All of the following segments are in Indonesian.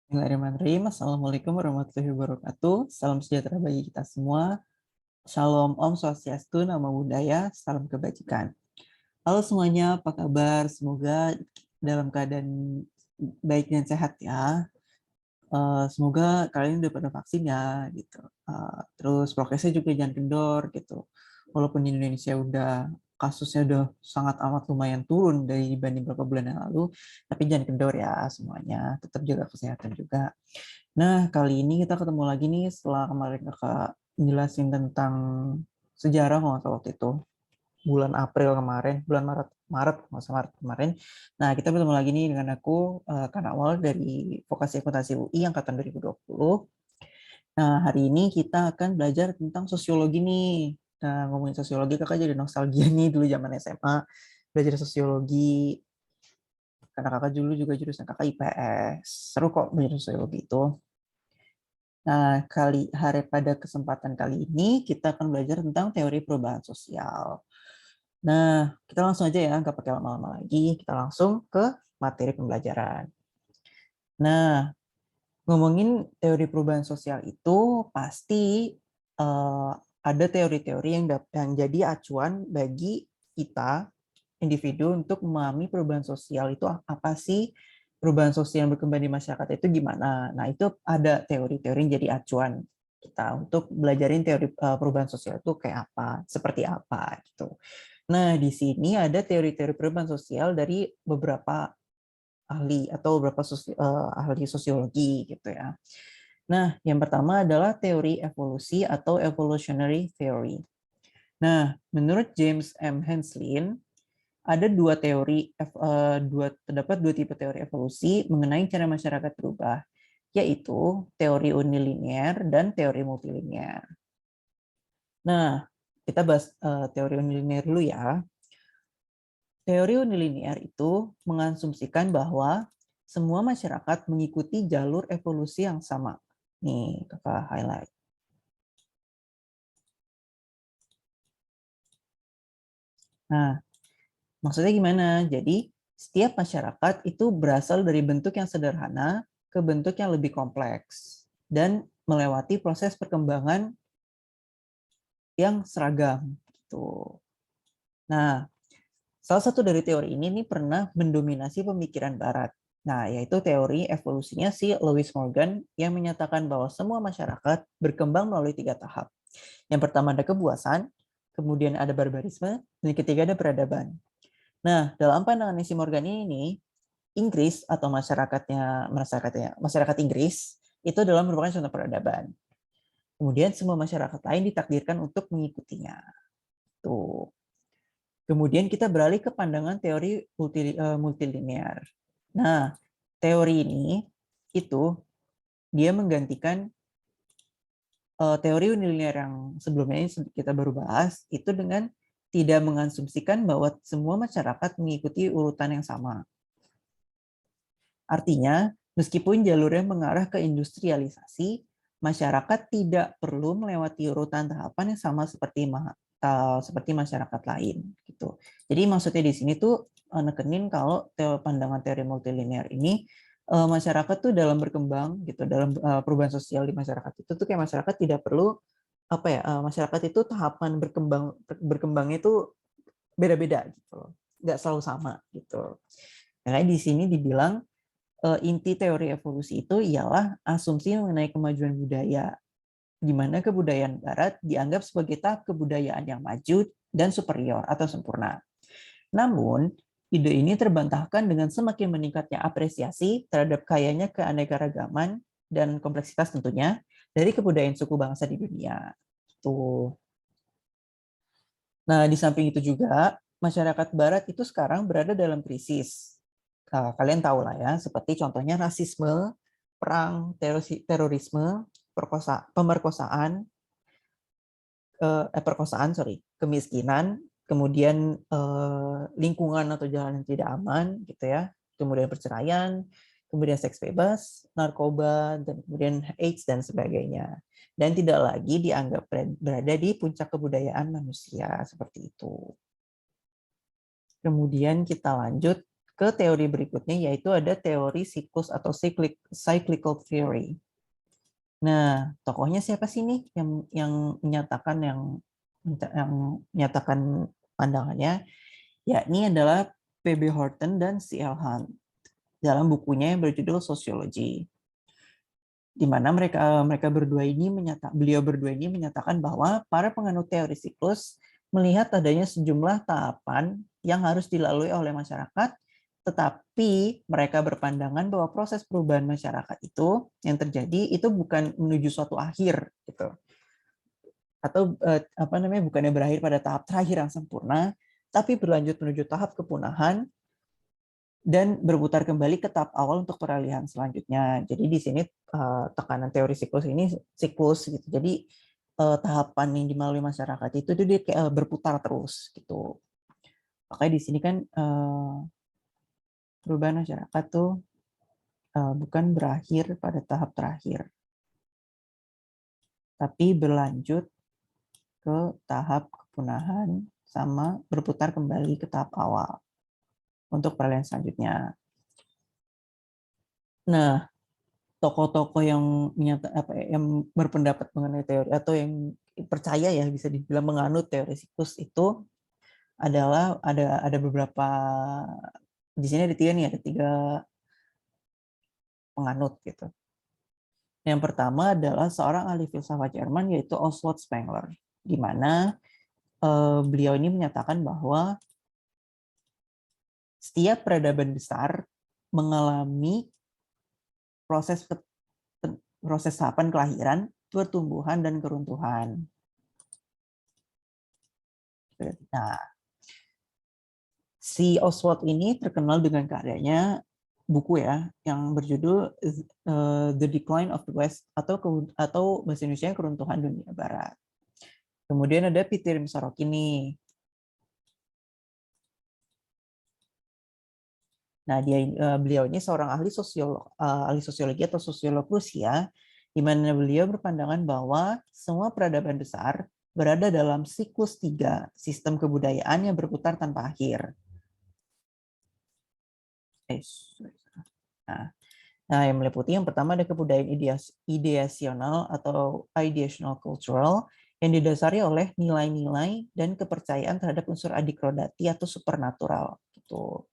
Bismillahirrahmanirrahim. Assalamualaikum warahmatullahi wabarakatuh. Salam sejahtera bagi kita semua. Shalom, Om Swastiastu, Namo Buddhaya, salam kebajikan. Halo semuanya, apa kabar? Semoga dalam keadaan baik dan sehat ya. Semoga kalian udah pada vaksin ya, gitu. Terus prokesnya juga jangan kendor, gitu. Walaupun di Indonesia kasusnya udah sangat amat lumayan turun dari dibanding beberapa bulan yang lalu, tapi jangan kendor ya semuanya. Tetap jaga kesehatan juga. Nah, kali ini kita ketemu lagi nih setelah kemarin kakak jelasin tentang sejarah kalau nggak salah waktu itu bulan April kemarin, bulan Maret nggak usah Maret kemarin. Nah, kita bertemu lagi nih dengan aku, Kanawal dari Vokasi Akuntansi UI Angkatan 2020. Nah, hari ini kita akan belajar tentang sosiologi nih. Nah, ngomongin sosiologi, kakak jadi nostalgia nih dulu zaman SMA, belajar sosiologi, karena kakak dulu juga jurusan kakak IPS. Seru kok belajar sosiologi itu. Nah, pada kesempatan kali ini kita akan belajar tentang teori perubahan sosial. Nah, kita langsung aja ya, nggak pakai lama-lama lagi. Kita langsung ke materi pembelajaran. Nah, ngomongin teori perubahan sosial itu pasti ada teori-teori yang jadi acuan bagi kita individu untuk memahami perubahan sosial itu apa sih, perubahan sosial yang berkembang di masyarakat itu gimana. Nah, itu ada teori-teori yang jadi acuan kita untuk belajarin teori perubahan sosial itu kayak apa, seperti apa gitu. Nah, di sini ada teori-teori perubahan sosial dari beberapa ahli atau beberapa ahli sosiologi gitu ya. Nah, yang pertama adalah teori evolusi atau evolutionary theory. Nah, menurut James M. Henslin, ada terdapat dua tipe teori evolusi mengenai cara masyarakat berubah, yaitu teori unilinear dan teori multilinear. Nah, kita bahas teori unilinear dulu ya. Teori unilinear itu mengasumsikan bahwa semua masyarakat mengikuti jalur evolusi yang sama. Nih, kakak highlight. Nah, maksudnya gimana? Jadi, setiap masyarakat itu berasal dari bentuk yang sederhana ke bentuk yang lebih kompleks dan melewati proses perkembangan yang seragam gitu. Nah, salah satu dari teori ini pernah mendominasi pemikiran barat. Nah, yaitu teori evolusinya si Lewis Morgan yang menyatakan bahwa semua masyarakat berkembang melalui 3 tahap. Yang pertama ada kebuasan, kemudian ada barbarisme, dan yang ketiga ada peradaban. Nah, dalam pandangan si Morgan ini, Inggris atau masyarakat Inggris itu adalah merupakan contoh peradaban. Kemudian semua masyarakat lain ditakdirkan untuk mengikutinya. Tuh. Kemudian kita beralih ke pandangan teori multilinear. Nah, teori ini itu dia menggantikan teori unilinear yang sebelumnya ini kita baru bahas itu dengan tidak mengasumsikan bahwa semua masyarakat mengikuti urutan yang sama. Artinya, meskipun jalurnya mengarah ke industrialisasi, masyarakat tidak perlu melewati urutan tahapan yang sama seperti masyarakat lain gitu. Jadi maksudnya di sini tuh nekenin kalau pandangan teori multilinear ini masyarakat tuh dalam berkembang gitu, dalam perubahan sosial di masyarakat itu tuh kayak masyarakat tidak perlu masyarakat itu tahapan berkembangnya itu beda-beda gitu, nggak selalu sama gitu. Makanya di sini dibilang inti teori evolusi itu ialah asumsi mengenai kemajuan budaya, di mana kebudayaan Barat dianggap sebagai tahap kebudayaan yang maju dan superior atau sempurna. Namun, ide ini terbantahkan dengan semakin meningkatnya apresiasi terhadap kayanya keanekaragaman dan kompleksitas tentunya dari kebudayaan suku bangsa di dunia. Tuh. Nah, di samping itu juga, masyarakat Barat itu sekarang berada dalam krisis. Kalian tahu lah ya, seperti contohnya rasisme, perang, terorisme, pemerkosaan, kemiskinan, kemudian lingkungan atau jalan yang tidak aman, gitu ya, kemudian perceraian, kemudian seks bebas, narkoba, dan kemudian AIDS dan sebagainya. Dan tidak lagi dianggap berada di puncak kebudayaan manusia seperti itu. Kemudian kita lanjut ke teori berikutnya, yaitu ada teori siklus atau cyclical theory. Nah, tokohnya siapa sih nih yang menyatakan pandangannya? Yakni adalah P.B. Horton dan C.L. Hunt dalam bukunya yang berjudul Sociology, di mana beliau berdua ini menyatakan bahwa para penganut teori siklus melihat adanya sejumlah tahapan yang harus dilalui oleh masyarakat, tetapi mereka berpandangan bahwa proses perubahan masyarakat itu yang terjadi itu bukan menuju suatu akhir gitu. Atau bukannya berakhir pada tahap terakhir yang sempurna, tapi berlanjut menuju tahap kepunahan dan berputar kembali ke tahap awal untuk peralihan selanjutnya. Jadi di sini tekanan teori siklus ini siklus gitu. Jadi tahapan yang dilalui masyarakat itu dia kayak berputar terus gitu. Makanya di sini kan perubahan masyarakat tuh bukan berakhir pada tahap terakhir, tapi berlanjut ke tahap kepunahan sama berputar kembali ke tahap awal untuk peralihan selanjutnya. Nah, tokoh-tokoh yang yang berpendapat mengenai teori atau yang percaya ya bisa dibilang menganut teori siklus itu adalah ada beberapa, di sini ada tiga nih, ada tiga penganut gitu. Yang pertama adalah seorang ahli filsafat Jerman yaitu Oswald Spengler, di mana beliau ini menyatakan bahwa setiap peradaban besar mengalami proses tahapan kelahiran, pertumbuhan, dan keruntuhan. Nah, si Oswald ini terkenal dengan karyanya buku ya yang berjudul The Decline of the West atau bahasa Indonesia Keruntuhan Dunia Barat. Kemudian ada Peter Sorokin nih. Nah, beliau ini seorang ahli sosiologi atau sosiolog Rusia, di mana beliau berpandangan bahwa semua peradaban besar berada dalam siklus 3, sistem kebudayaan yang berputar tanpa akhir. Nah, yang meliputi yang pertama ada kebudayaan ideasional atau ideational cultural yang didasari oleh nilai-nilai dan kepercayaan terhadap unsur adikrodati atau supernatural. Gitu.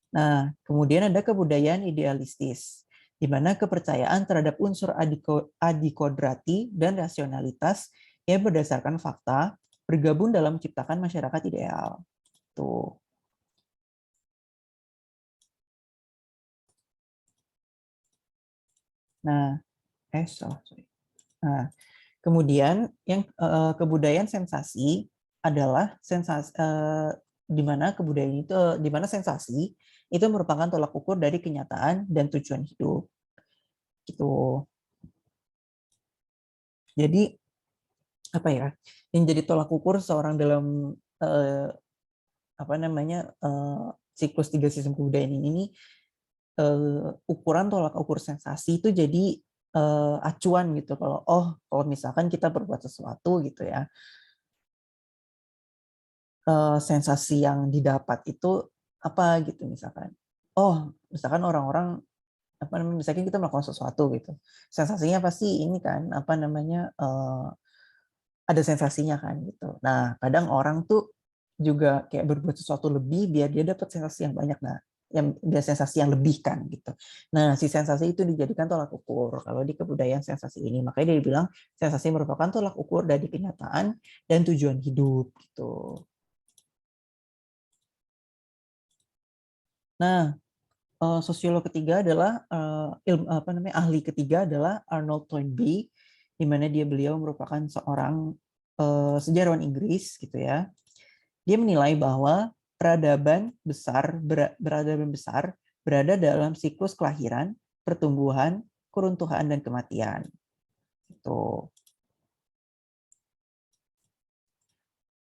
Nah, kemudian ada kebudayaan idealistis, di mana kepercayaan terhadap unsur adikodrati dan rasionalitas yang berdasarkan fakta bergabung dalam menciptakan masyarakat ideal. Tuh. Nah, Nah, kemudian yang kebudayaan sensasi adalah sensasi di mana kebudayaan itu di mana sensasi itu merupakan tolak ukur dari kenyataan dan tujuan hidup. Gitu. Jadi apa ya? Yang jadi tolak ukur seorang dalam siklus 3 sistem kebudayaan ini ukuran tolak ukur sensasi itu jadi acuan gitu kalau misalkan kita berbuat sesuatu gitu ya, sensasi yang didapat itu apa gitu, misalkan orang-orang misalkan kita melakukan sesuatu gitu, sensasinya pasti ini kan ada sensasinya kan gitu. Nah, kadang orang tuh juga kayak berbuat sesuatu lebih biar dia dapat sensasi yang banyak. Nah, yang dia sensasi yang lebih kan gitu. Nah, si sensasi itu dijadikan tolak ukur kalau di kebudayaan sensasi ini. Makanya dia bilang sensasi merupakan tolak ukur dari kenyataan dan tujuan hidup gitu. Nah, sosiolog ketiga adalah ahli ketiga adalah Arnold Toynbee, di mana beliau merupakan seorang sejarawan Inggris gitu ya. Dia menilai bahwa peradaban besar berada dalam siklus kelahiran, pertumbuhan, keruntuhan, dan kematian. Gitu.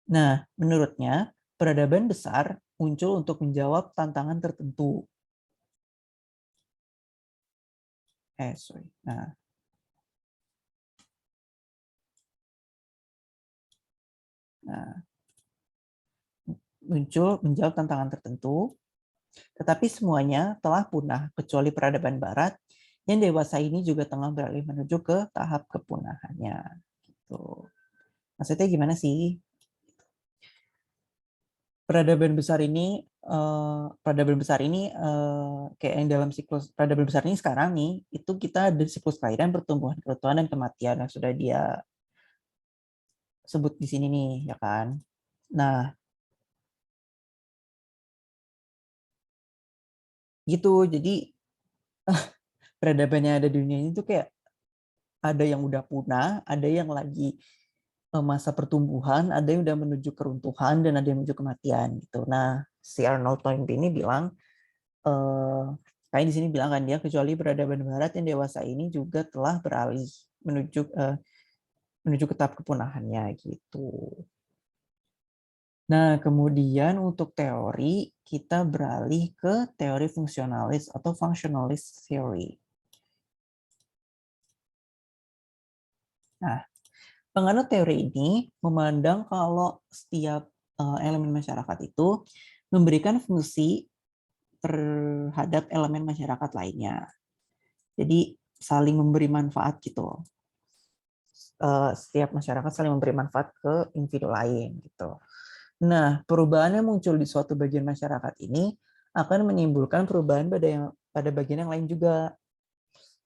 Nah, menurutnya peradaban besar muncul untuk menjawab tantangan tertentu. Nah, muncul menjawab tantangan tertentu, tetapi semuanya telah punah kecuali peradaban Barat yang dewasa ini juga tengah beralih menuju ke tahap kepunahannya. Gitu. Maksudnya gimana sih? Peradaban besar ini kayak yang dalam siklus peradaban besar ini sekarang nih, itu kita ada siklus kelahiran, pertumbuhan, kerutuan, dan kematian yang sudah dia sebut di sini nih, ya kan? Nah, gitu. Jadi peradaban yang ada di dunia ini tuh kayak ada yang udah punah, ada yang lagi masa pertumbuhan, ada yang udah menuju keruntuhan, dan ada yang menuju kematian gitu. Nah, si Arnold Toynbee ini bilang, kayak di sini bilang kan dia, kecuali peradaban Barat yang dewasa ini juga telah beralih menuju menuju ke tahap kepunahannya gitu. Nah, kemudian untuk teori kita beralih ke teori fungsionalis atau functionalist theory. Nah, penganut teori ini memandang kalau setiap elemen masyarakat itu memberikan fungsi terhadap elemen masyarakat lainnya. Jadi saling memberi manfaat gitu. Setiap masyarakat saling memberi manfaat ke individu lain gitu. Nah, perubahan yang muncul di suatu bagian masyarakat ini akan menimbulkan perubahan pada bagian yang lain juga.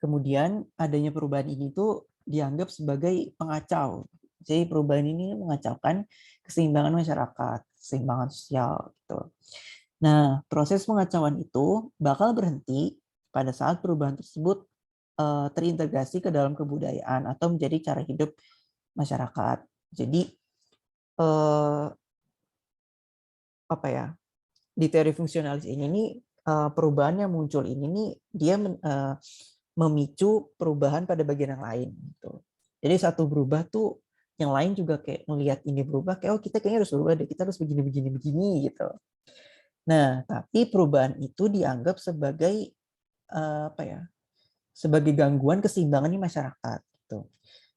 Kemudian adanya perubahan ini tuh dianggap sebagai pengacau. Jadi perubahan ini mengacaukan keseimbangan masyarakat, keseimbangan sosial gitu. Nah, proses pengacauan itu bakal berhenti pada saat perubahan tersebut terintegrasi ke dalam kebudayaan atau menjadi cara hidup masyarakat. Jadi apa ya? Di teori fungsionalis ini nih perubahan yang muncul ini nih dia memicu perubahan pada bagian yang lain gitu. Jadi satu berubah tuh yang lain juga kayak melihat ini berubah kayak oh kita kayaknya harus berubah deh, kita harus begini gitu. Nah, tapi perubahan itu dianggap sebagai apa ya? Sebagai gangguan keseimbangan di masyarakat gitu.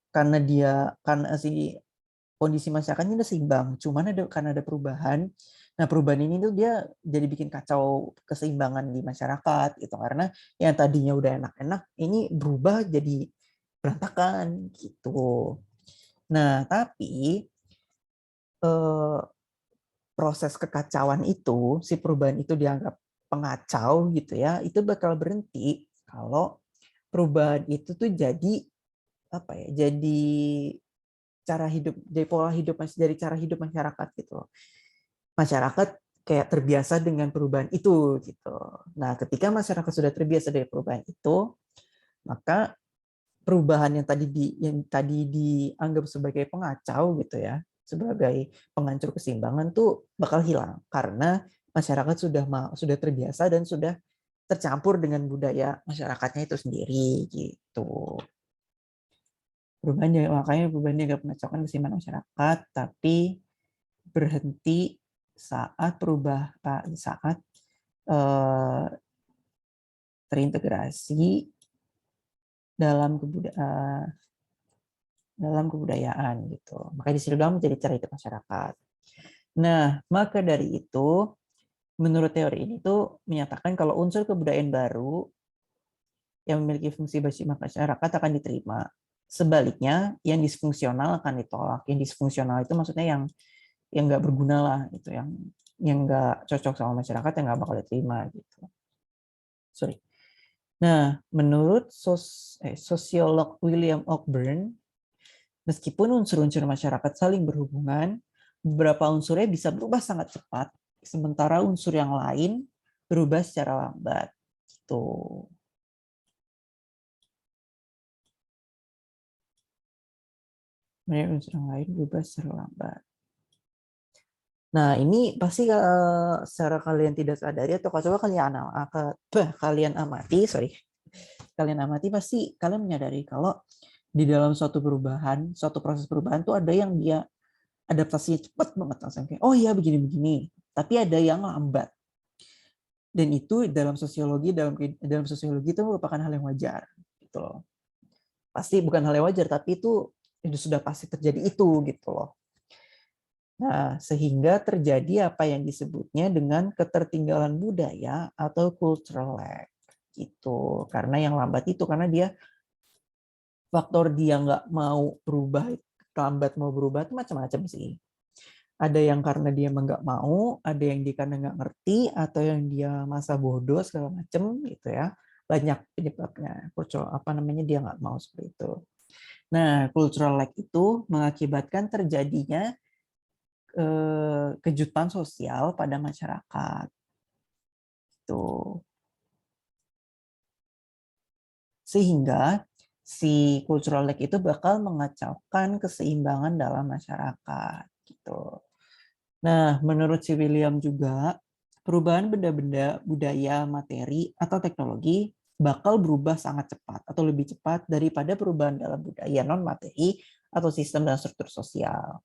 Karena si kondisi masyarakatnya udah seimbang, cuman karena ada perubahan. Nah, perubahan ini tuh dia jadi bikin kacau keseimbangan di masyarakat gitu, karena yang tadinya udah enak-enak ini berubah jadi berantakan gitu. Nah, tapi proses kekacauan itu, si perubahan itu dianggap pengacau gitu ya, itu bakal berhenti kalau perubahan itu tuh jadi apa ya? Jadi cara hidup, dari pola hidup, dari cara hidup masyarakat gitu. Masyarakat kayak terbiasa dengan perubahan itu gitu. Nah, ketika masyarakat sudah terbiasa dengan perubahan itu, maka perubahan yang tadi dianggap sebagai pengacau gitu ya, sebagai penghancur keseimbangan tuh bakal hilang karena masyarakat sudah terbiasa dan sudah tercampur dengan budaya masyarakatnya itu sendiri gitu. Makanya perubahannya gak mengacaukan keseimbangan masyarakat, tapi berhenti saat terintegrasi dalam kebudayaan gitu. Makanya disitu dalam menjadi cara hidup masyarakat. Nah, maka dari itu, menurut teori ini tuh menyatakan kalau unsur kebudayaan baru yang memiliki fungsi bagi masyarakat akan diterima. Sebaliknya, yang disfungsional akan ditolak. Yang disfungsional itu maksudnya yang nggak berguna lah, gitu, yang nggak cocok sama masyarakat, yang nggak bakal diterima gitu. Sorry. Nah, menurut sosiolog William Cockburn, meskipun unsur-unsur masyarakat saling berhubungan, beberapa unsurnya bisa berubah sangat cepat, sementara unsur yang lain berubah secara lambat. Gitu. Unsur yang lain berubah secara lambat. Nah, ini pasti secara kalian tidak sadari atau coba kalian amati, kalian amati pasti kalian menyadari kalau di dalam suatu proses perubahan tuh ada yang dia adaptasinya cepat banget langsung kayak oh iya begini-begini, tapi ada yang lambat. Dan itu dalam sosiologi itu merupakan hal yang wajar gitu loh. Pasti bukan hal yang wajar, tapi itu sudah pasti terjadi itu gitu loh. Nah, sehingga terjadi apa yang disebutnya dengan ketertinggalan budaya atau cultural lag gitu. Karena yang lambat itu karena dia faktor dia nggak mau berubah, lambat mau berubah itu macam-macam sih. Ada yang karena dia emang nggak mau, ada yang dia karena nggak ngerti, atau yang dia masa bodoh segala macam gitu ya. Banyak penyebabnya. Apa namanya dia nggak mau seperti itu. Nah, cultural lag itu mengakibatkan terjadinya kejutan sosial pada masyarakat. Tuh. Sehingga si cultural lag itu bakal mengacaukan keseimbangan dalam masyarakat. Gitu. Nah, menurut si William juga, perubahan benda-benda, budaya, materi, atau teknologi bakal berubah sangat cepat atau lebih cepat daripada perubahan dalam budaya non-materi atau sistem dan struktur sosial.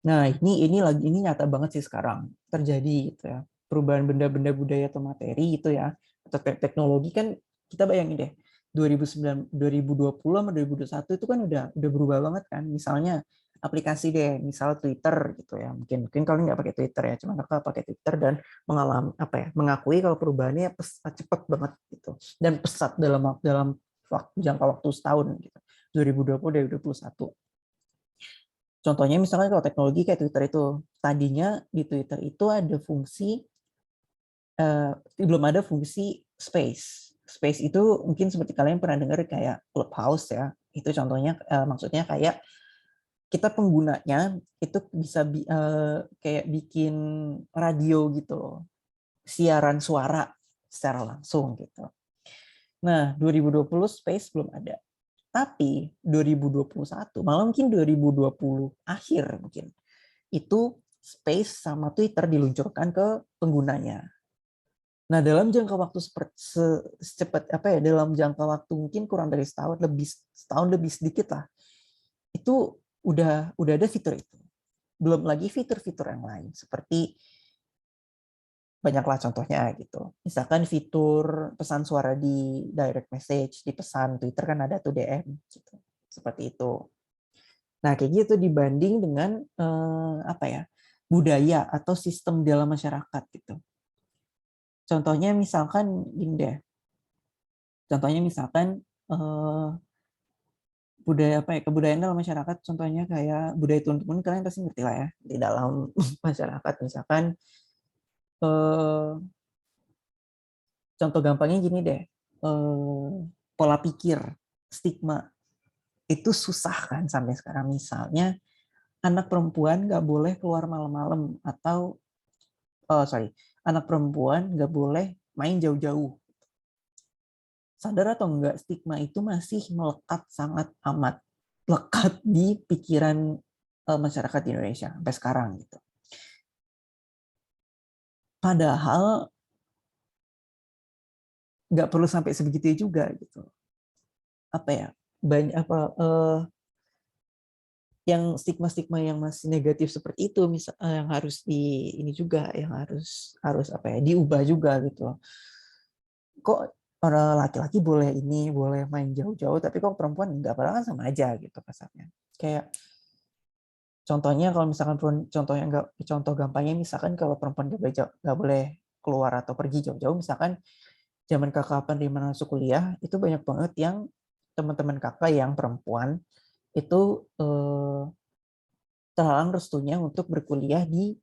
Nah, ini nyata banget sih sekarang terjadi gitu ya. Perubahan benda-benda budaya atau materi itu ya, atau teknologi kan kita bayangin deh 2009 2020 sama 2021 itu kan udah berubah banget kan. Misalnya aplikasi deh, misal Twitter gitu ya. Mungkin kalian nggak pakai Twitter ya, cuma kakak pakai Twitter dan mengalami mengakui kalau perubahannya cepat banget gitu dan pesat dalam jangka waktu setahun gitu. 2020 2021. Contohnya misalkan kalau teknologi kayak Twitter itu, tadinya di Twitter itu ada fungsi, belum ada fungsi space. Space itu mungkin seperti kalian pernah dengar kayak Clubhouse ya, itu contohnya maksudnya kayak kita penggunanya itu bisa kayak bikin radio gitu loh, siaran suara secara langsung gitu. Nah, 2020 space belum ada. Tapi 2021, malah mungkin 2020 akhir mungkin, itu Space sama Twitter diluncurkan ke penggunanya. Nah, dalam jangka waktu secepat dalam jangka waktu mungkin kurang dari setahun lebih sedikit lah. Itu udah ada fitur itu. Belum lagi fitur-fitur yang lain seperti banyaklah contohnya gitu. Misalkan fitur pesan suara di direct message, di pesan Twitter kan ada tuh DM gitu. Seperti itu. Nah, kayak gitu dibanding dengan budaya atau sistem dalam masyarakat gitu. Contohnya misalkan gini deh. Contohnya misalkan budaya kebudayaan dalam masyarakat, contohnya kayak budaya turun-temurun, kalian pasti ngerti lah ya di dalam masyarakat. Misalkan contoh gampangnya gini deh. Pola pikir, stigma itu susah kan sampai sekarang. Misalnya anak perempuan nggak boleh keluar malam-malam atau anak perempuan nggak boleh main jauh-jauh. Sadar atau enggak, stigma itu masih melekat sangat amat lekat di pikiran masyarakat di Indonesia sampai sekarang gitu. Padahal nggak perlu sampai sebegitu juga gitu. Banyak yang stigma-stigma yang masih negatif seperti itu yang harus ini juga yang harus diubah juga gitu. Kok orang laki-laki boleh main jauh-jauh tapi kok perempuan enggak, padahal kan sama aja gitu kasarnya. Kayak contohnya kalau misalkan contoh gampangnya misalkan kalau perempuan nggak boleh keluar atau pergi jauh-jauh, misalkan zaman kakak penerimaan masuk kuliah itu banyak banget yang teman-teman kakak yang perempuan itu terhalang restunya untuk berkuliah di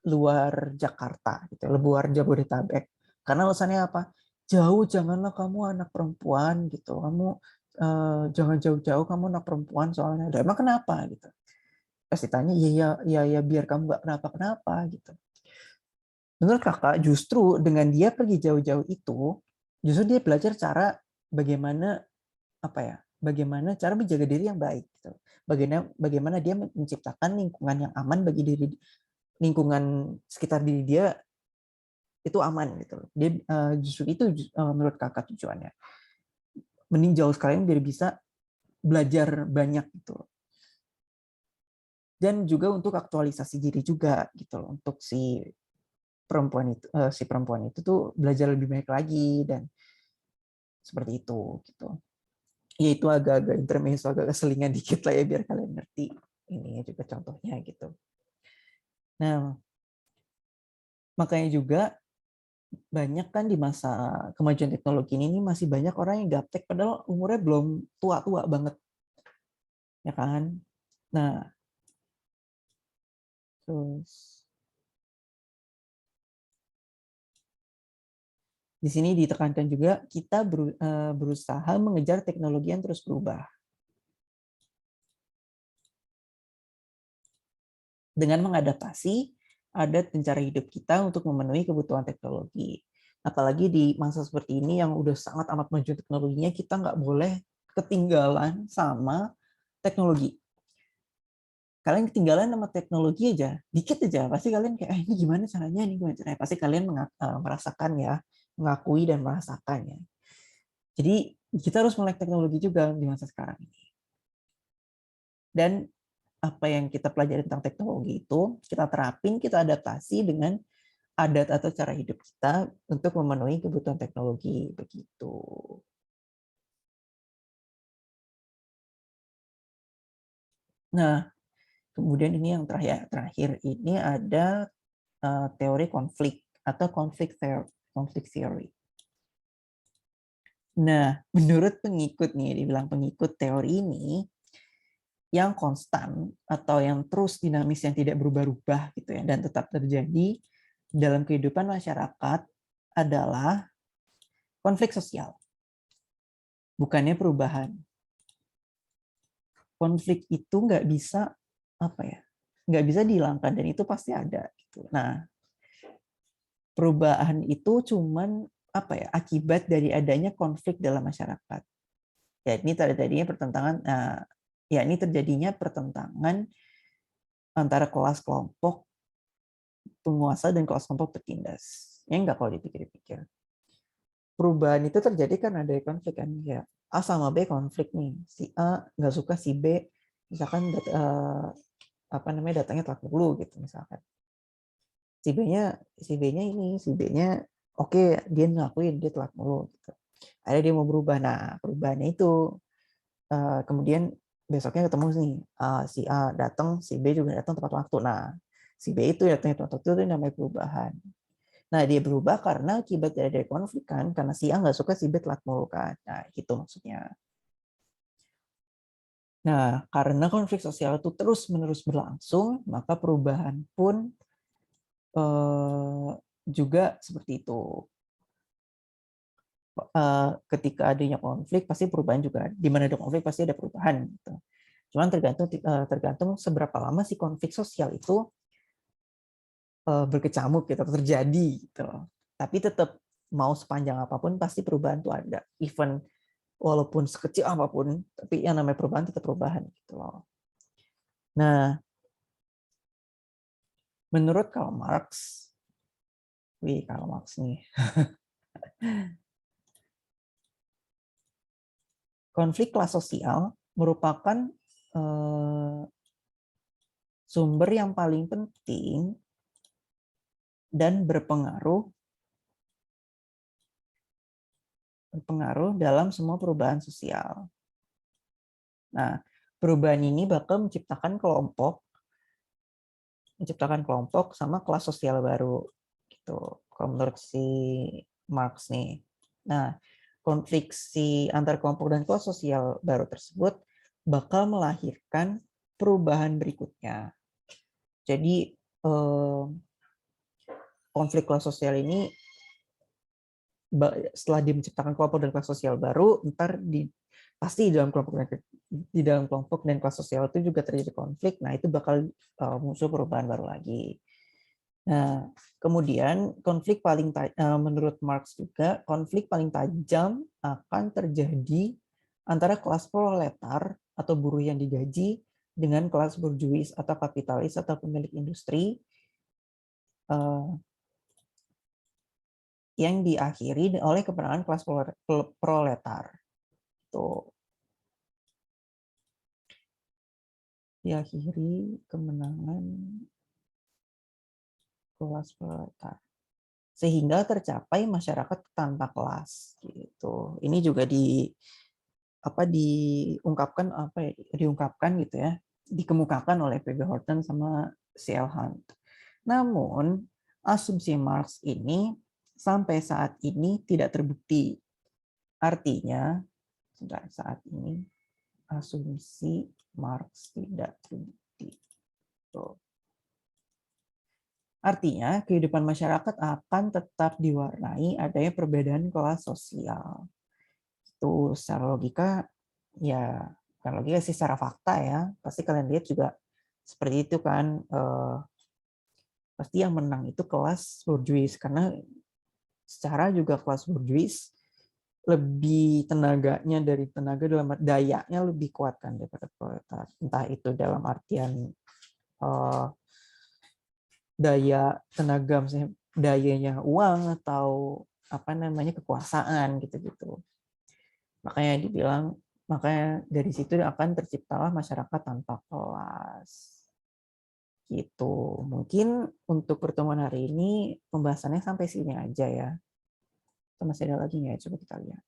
luar Jakarta, gitu, luar Jabodetabek. Karena alasannya apa? Jauh, janganlah kamu anak perempuan, gitu. Kamu jangan jauh-jauh, kamu anak perempuan soalnya. Emang kenapa, gitu? Pas ditanya, ya, biar kamu nggak kenapa-kenapa, gitu. Menurut kakak, justru dengan dia pergi jauh-jauh itu, justru dia belajar cara bagaimana bagaimana cara menjaga diri yang baik, gitu. Bagaimana dia menciptakan lingkungan yang aman bagi lingkungan sekitar diri dia itu aman gitu. Dia justru itu menurut kakak tujuannya. Mending jauh sekalian biar bisa belajar banyak gitu. Dan juga untuk aktualisasi diri juga gitu loh, untuk si perempuan itu tuh belajar lebih baik lagi dan seperti itu gitu. Ya itu agak-agak intermezzo, agak keselingan dikit lah ya biar kalian ngerti. Ini juga contohnya gitu. Nah, makanya juga banyak kan di masa kemajuan teknologi ini masih banyak orang yang gaptek padahal umurnya belum tua-tua banget, ya kan? Nah, terus di sini ditekankan juga kita berusaha mengejar teknologi yang terus berubah dengan mengadaptasi adat dan cara hidup kita untuk memenuhi kebutuhan teknologi. Apalagi di masa seperti ini yang udah sangat amat maju teknologinya, kita nggak boleh ketinggalan sama teknologi. Kalian ketinggalan sama teknologi aja, dikit aja, pasti kalian kayak, ini gimana caranya, ini gimana caranya. Pasti kalian merasakan ya, mengakui dan merasakan ya. Jadi kita harus melek teknologi juga di masa sekarang ini. Dan apa yang kita pelajari tentang teknologi itu, kita terapin, kita adaptasi dengan adat atau cara hidup kita untuk memenuhi kebutuhan teknologi. Begitu. Nah, kemudian ini yang terakhir ini ada teori konflik atau conflict theory. Nah, menurut pengikut nih, dibilang pengikut teori ini, yang konstan atau yang terus dinamis yang tidak berubah-ubah gitu ya dan tetap terjadi dalam kehidupan masyarakat adalah konflik sosial, bukannya perubahan. Konflik itu nggak bisa apa ya, nggak bisa dihilangkan dan itu pasti ada. Gitu. Nah, perubahan itu cuman apa ya akibat dari adanya konflik dalam masyarakat. Ya ini terjadinya pertentangan. Ya ini terjadinya pertentangan antara kelas kelompok penguasa dan kelas kelompok tertindas. Ya enggak kalau dipikir-pikir. Perubahan itu terjadi karena ada konflik kan. Ya, A sama B konflik nih. Si A nggak suka si B, misalkan apa namanya datangnya telat mulu gitu misalkan. Si B-nya oke, dia ngakuin dia telat mulu gitu. Akhirnya dia mau berubah. Nah, perubahannya itu kemudian besoknya ketemu nih si A datang, si B juga datang tepat waktu. Nah, si B itu datang tepat waktu itu namanya perubahan. Nah, dia berubah karena akibat dari konflik kan, karena si A nggak suka si B telat mulu kan. Nah, gitu maksudnya. Nah, karena konflik sosial itu terus-menerus berlangsung, maka perubahan pun juga seperti itu. Ketika adanya konflik, pasti perubahan juga. Di mana ada konflik, pasti ada perubahan. Gitu. Cuman tergantung seberapa lama si konflik sosial itu berkecamuk gitu, terjadi. Gitu. Tapi tetap mau sepanjang apapun, pasti perubahan itu ada. Even walaupun sekecil apapun, tapi yang namanya perubahan tetap perubahan. Gitu loh. Nah, menurut Karl Marx, Karl Marx nih, konflik kelas sosial merupakan sumber yang paling penting dan berpengaruh dalam semua perubahan sosial. Nah, perubahan ini bakal menciptakan kelompok sama kelas sosial baru gitu. Kalau menurut si Marx nih. Nah, konflik si antar kelompok dan kelas sosial baru tersebut bakal melahirkan perubahan berikutnya. Jadi konflik kelas sosial ini setelah dia menciptakan kelompok dan kelas sosial baru, ntar pasti di dalam kelompok dan kelas sosial itu juga terjadi konflik. Nah, itu bakal muncul perubahan baru lagi. Nah, kemudian menurut Marx juga konflik paling tajam akan terjadi antara kelas proletar atau buruh yang digaji dengan kelas borjuis atau kapitalis atau pemilik industri yang diakhiri oleh kemenangan kelas proletar. Tuh. Diakhiri kemenangan kelas proletar. Sehingga tercapai masyarakat tanpa kelas gitu. Ini juga diungkapkan gitu ya, dikemukakan oleh P.B. Horton sama C.L. Hunt. Namun, asumsi Marx ini sampai saat ini tidak terbukti. Artinya, saat ini asumsi Marx tidak terbukti. Tuh. Artinya, kehidupan masyarakat akan tetap diwarnai adanya perbedaan kelas sosial. Itu secara logika, ya, bukan logika sih, secara fakta ya. Pasti kalian lihat juga seperti itu kan. Pasti yang menang itu kelas bourgeois, karena secara juga kelas bourgeois lebih tenaganya dari tenaga dalam dayanya lebih kuat kan daripada proletar. Entah itu dalam artian daya tenaga, misalnya dayanya uang atau apa namanya kekuasaan gitu-gitu. Makanya dibilang, makanya dari situ akan terciptalah masyarakat tanpa kelas. Gitu. Mungkin untuk pertemuan hari ini pembahasannya sampai sini aja ya. Atau masih ada lagi nggak? Coba kita lihat.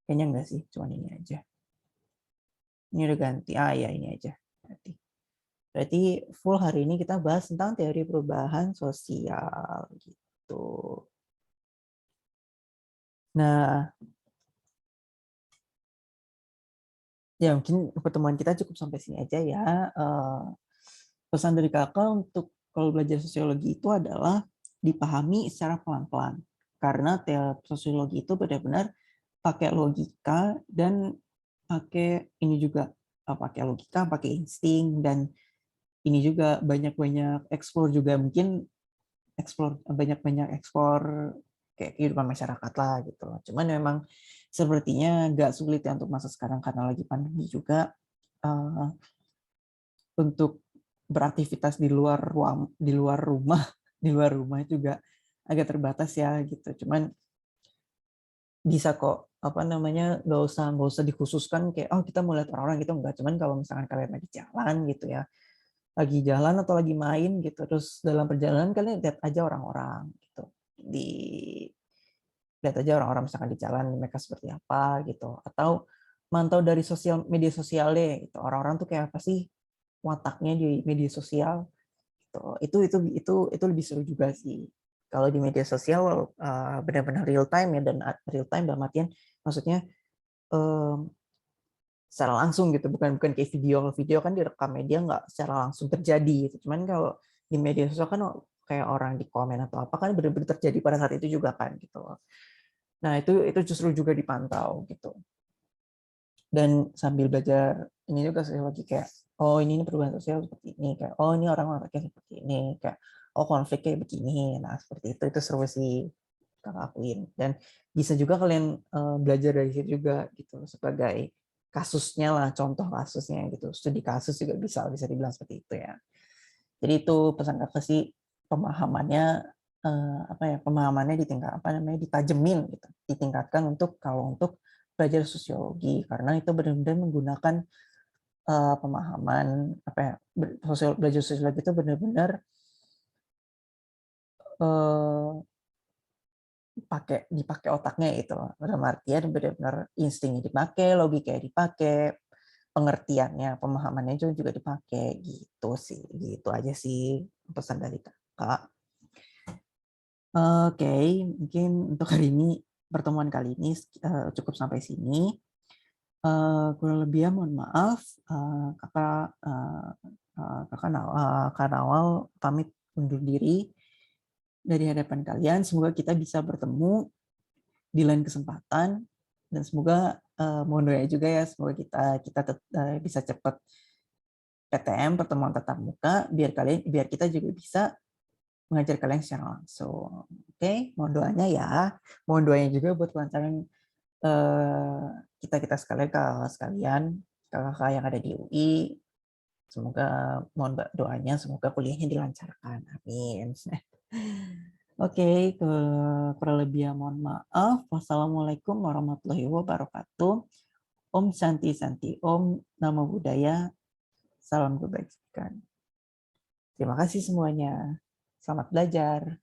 Kayaknya enggak sih, cuma ini aja. Ini udah ganti. Ah ya, ini aja. Berarti full hari ini kita bahas tentang teori perubahan sosial gitu. Nah, ya mungkin pertemuan kita cukup sampai sini aja ya. Pesan dari kakak untuk kalau belajar sosiologi itu adalah dipahami secara pelan-pelan. Karena teori sosiologi itu benar-benar pakai logika dan pakai ini juga, pakai logika, pakai insting, dan ini juga banyak-banyak explore juga, mungkin explore banyak-banyak explore kayak kehidupan masyarakat lah gitu. Cuman memang sepertinya nggak sulit ya untuk masa sekarang karena lagi pandemi juga, untuk beraktivitas di luar rumah di luar rumah juga agak terbatas ya gitu. Cuman bisa kok apa namanya, nggak usah dikhususkan kayak oh kita mau lihat orang-orang gitu, enggak. Cuman kalau misalkan kalian lagi jalan gitu ya, lagi jalan atau lagi main gitu, terus dalam perjalanan kalian lihat aja orang-orang gitu, lihat aja orang-orang misalkan di jalan mereka seperti apa gitu, atau mantau dari media sosialnya gitu, orang-orang tuh kayak apa sih wataknya di media sosial gitu. Itu lebih seru juga sih kalau di media sosial, benar-benar real time ya, dan real time dalam artian maksudnya secara langsung gitu, bukan kayak video kan direkam media nggak secara langsung terjadi gitu. Cuman kalau di media sosial kan kayak orang di komen atau apa kan benar-benar terjadi pada saat itu juga kan gitu. Nah itu justru juga dipantau gitu. Dan sambil belajar ini juga saya lagi kayak oh ini perubahan sosial seperti ini, kayak oh ini orang-orang kayak seperti ini, kayak oh konflik kayak begini. Nah seperti itu seru sih kakak akuin. Dan bisa juga kalian belajar dari situ juga gitu sebagai kasusnya lah, contoh kasusnya gitu, studi kasus juga bisa dibilang seperti itu ya. Jadi itu pesan kakak sih, pemahamannya pemahamannya ditingkat apa namanya ditajemin gitu, ditingkatkan untuk belajar sosiologi, karena itu benar-benar menggunakan pemahaman apa ya, belajar sosiologi itu benar-benar dipakai otaknya itu, dalam artian benar-benar instingnya dipakai, logikanya dipakai, pengertiannya, pemahamannya juga dipakai gitu sih. Gitu aja sih pesan dari kakak. Oke, mungkin untuk hari ini, pertemuan kali ini cukup sampai sini. Kurang lebih mohon maaf. Kak Nawal pamit undur diri dari hadapan kalian. Semoga kita bisa bertemu di lain kesempatan, dan semoga mohon doa juga ya, semoga kita bisa cepat PTM, pertemuan tatap muka, biar kita juga bisa mengajar kalian secara langsung. Oke, mohon doanya ya. Mohon doanya juga buat kelancaran kita sekalian, kakak yang ada di UI. Semoga mohon doanya, semoga kuliahnya dilancarkan. Amin. Oke, kurang lebih mohon maaf. Wassalamualaikum warahmatullahi wabarakatuh. Om Santi Santi, Om Namo Buddhaya, salam kebajikan. Terima kasih semuanya. Selamat belajar.